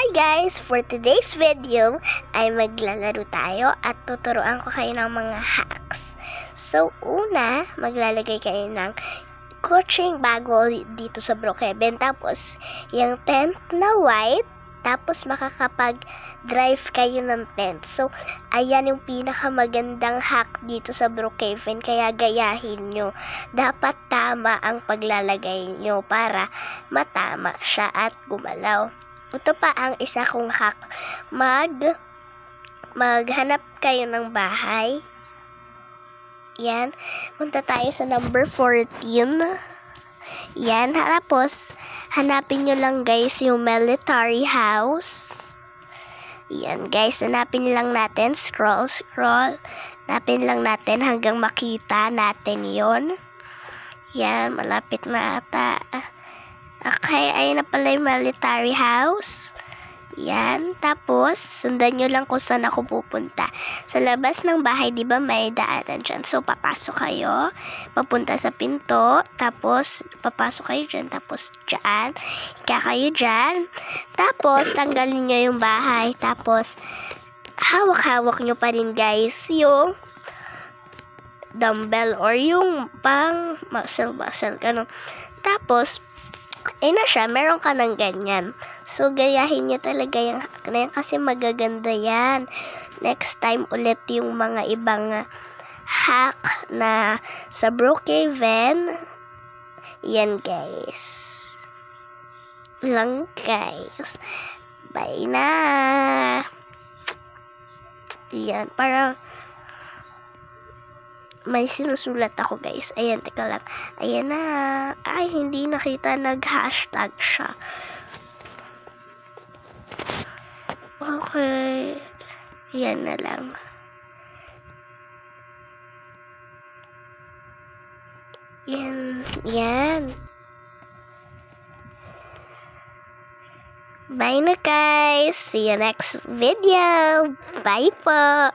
guys! For today's video ay maglalaro tayo at tuturuan ko kayo ng mga hacks. So, una, maglalagay kayo ng coaching bago dito sa Brookhaven. Tapos, yung tent na white, tapos makakapag-drive kayo ng tent. So, ayan yung pinakamagandang hack dito sa Brookhaven. Kaya gayahin nyo. Dapat tama ang paglalagay nyo para matama siya at gumalaw. Ito pa ang isa kong hack. Maghanap kayo ng bahay. Yan. Punta tayo sa number 14. Yan. Tapos, hanapin nyo lang guys yung military house. Yan guys. Hanapin lang natin. Scroll. Hanapin lang natin hanggang makita natin yon. Yan. Malapit na ata. Okay. Ayun na pala yung military house. Yan. Tapos, sundan nyo lang kung saan ako pupunta. Sa labas ng bahay, di ba may daanan dyan. So, papasok kayo. Papunta sa pinto. Tapos, papasok kayo dyan. Tapos, dyan. Ika kayo dyan. Tapos, tanggalin nyo yung bahay. Tapos, hawak-hawak nyo pa rin guys yung dumbbell or yung pang muscle. Ganun. Tapos, na siya. Meron ka ng ganyan. So, gayahin nyo talaga yung hack na yan kasi magaganda yan. Next time ulit yung mga ibang hack na sa Brookhaven. Yan, guys. Lang, guys. Bye na. Yan, parang may sinusulat ako, guys. Ayan, teka lang. Ayan na. Ay, hindi nakita. Nag-hashtag siya. Okay. Yan na lang. Yan. Bye na guys. See you next video. Bye po.